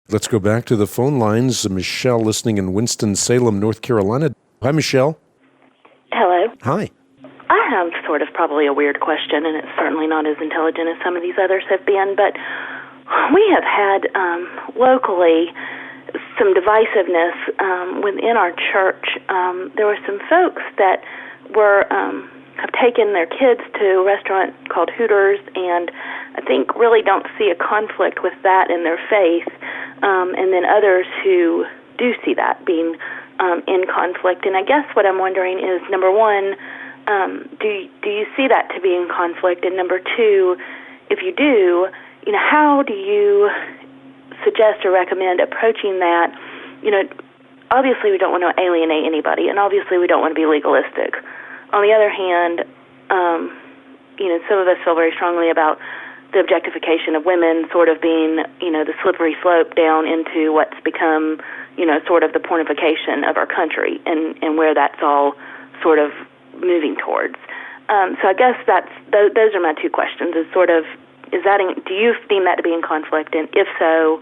Let's go back to the phone lines. Michelle listening in Winston-Salem, North Carolina. Hi, Michelle. Hello. Hi. I have sort of probably a weird question, and it's certainly not as intelligent as some of these others have been, but we have had locally some divisiveness within our church. There were some folks that have taken their kids to a restaurant called Hooters, and I think really don't see a conflict with that in their faith, and then others who do see that being in conflict. And I guess what I'm wondering is, number one, do you see that to be in conflict? And number two, if you do, how do you suggest or recommend approaching that? Obviously we don't want to alienate anybody, and obviously we don't want to be legalistic. On the other hand, some of us feel very strongly about the objectification of women sort of being, the slippery slope down into what's become, sort of the pornification of our country and where that's all sort of moving towards. So I guess those are my two questions. Do you deem that to be in conflict? And if so,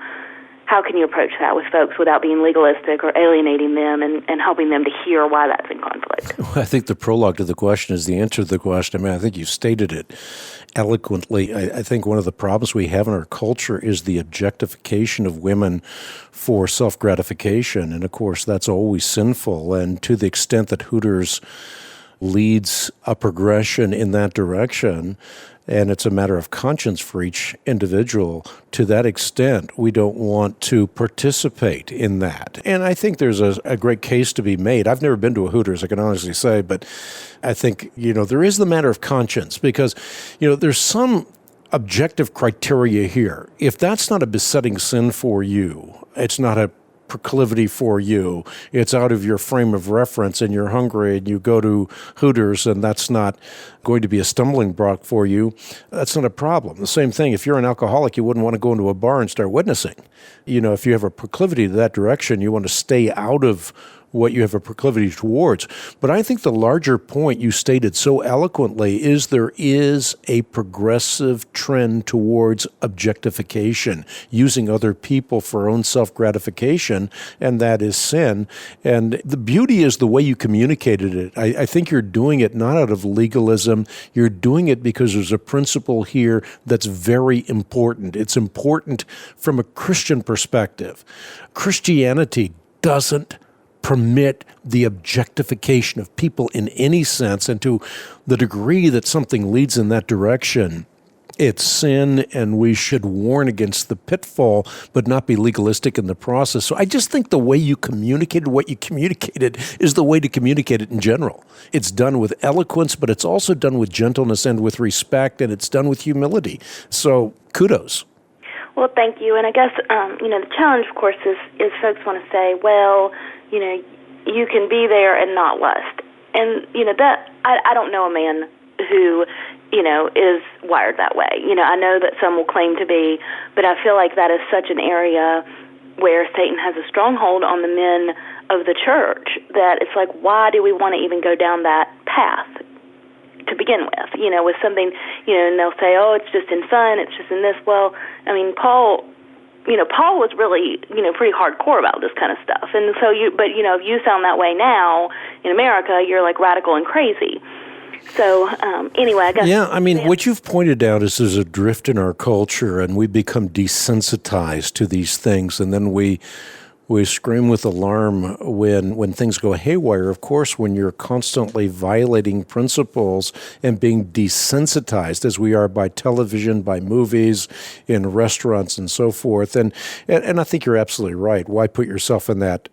how can you approach that with folks without being legalistic or alienating them and helping them to hear why that's in conflict? Well, I think the prologue to the question is the answer to the question. I think you stated it eloquently. I think one of the problems we have in our culture is the objectification of women for self-gratification. And, of course, that's always sinful. And to the extent that Hooters leads a progression in that direction, and it's a matter of conscience for each individual, to that extent, we don't want to participate in that. And I think there's a great case to be made. I've never been to a Hooters, I can honestly say, but I think, there is the matter of conscience because, there's some objective criteria here. If that's not a besetting sin for you, it's not a proclivity for you, it's out of your frame of reference and you're hungry and you go to Hooters and that's not going to be a stumbling block for you, that's not a problem. The same thing, if you're an alcoholic, you wouldn't want to go into a bar and start witnessing. If you have a proclivity to that direction, you want to stay out of what you have a proclivity towards. But I think the larger point you stated so eloquently is there is a progressive trend towards objectification, using other people for our own self-gratification, and that is sin. And the beauty is the way you communicated it. I think you're doing it not out of legalism. You're doing it because there's a principle here that's very important. It's important from a Christian perspective. Christianity doesn't permit the objectification of people in any sense, and to the degree that something leads in that direction, it's sin, and we should warn against the pitfall, but not be legalistic in the process. So I just think the way you communicated what you communicated is the way to communicate it in general. It's done with eloquence, but it's also done with gentleness and with respect, and it's done with humility. So kudos. Well, thank you. And I guess, the challenge, of course, is folks want to say, well, you can be there and not lust. And, that I don't know a man who, is wired that way. I know that some will claim to be, but I feel like that is such an area where Satan has a stronghold on the men of the church that it's like, why do we want to even go down that path to begin with? With something, and they'll say, oh, it's just in fun, it's just in this. Well, Paul was really, pretty hardcore about this kind of stuff. And so if you sound that way now in America, you're like radical and crazy. So anyway, I guess. Yeah, what you've pointed out is there's a drift in our culture, and we become desensitized to these things, and then we scream with alarm when things go haywire. Of course, when you're constantly violating principles and being desensitized, as we are by television, by movies, in restaurants, and so forth. And I think you're absolutely right. Why put yourself in that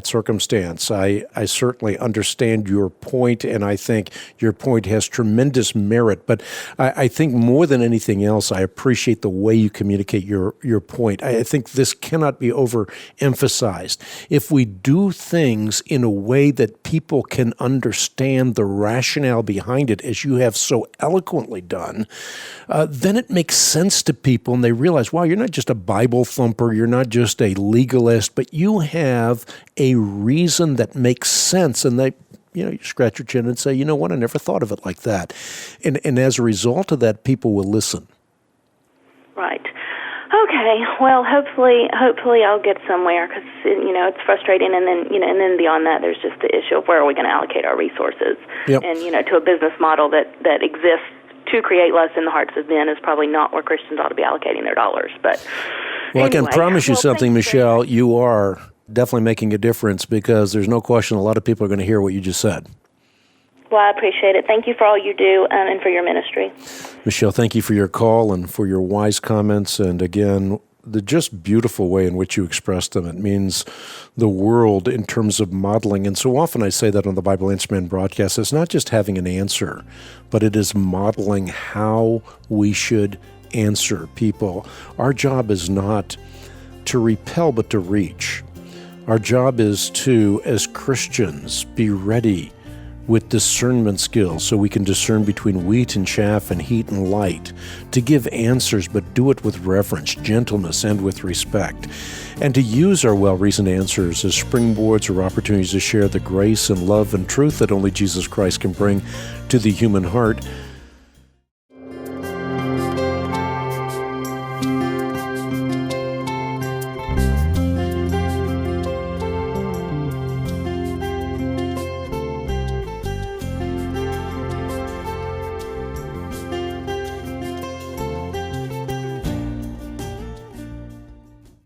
circumstance? I certainly understand your point, and I think your point has tremendous merit. But I think more than anything else, I appreciate the way you communicate your point. I think this cannot be overemphasized. If we do things in a way that people can understand the rationale behind it, as you have so eloquently done, then it makes sense to people, and they realize, wow, you're not just a Bible thumper, you're not just a legalist, but you have a reason that makes sense, and they, you scratch your chin and say, you know what, I never thought of it like that. And as a result of that, people will listen. Right. Okay, well, hopefully I'll get somewhere, because it's frustrating, and then beyond that, there's just the issue of where are we going to allocate our resources, Yep. and to a business model that exists to create lust in the hearts of men is probably not where Christians ought to be allocating their dollars. But well, I can anyway, promise you well, something, thank you very Michelle. much. You are definitely making a difference, because there's no question a lot of people are going to hear what you just said. Well, I appreciate it. Thank you for all you do and for your ministry. Michelle, thank you for your call and for your wise comments. And again, the just beautiful way in which you expressed them. It means the world in terms of modeling. And so often I say that on the Bible Answer Man broadcast. It's not just having an answer, but it is modeling how we should answer people. Our job is not to repel, but to reach. Our job is to, as Christians, be ready with discernment skills so we can discern between wheat and chaff and heat and light, to give answers, but do it with reverence, gentleness, and with respect, and to use our well-reasoned answers as springboards or opportunities to share the grace and love and truth that only Jesus Christ can bring to the human heart.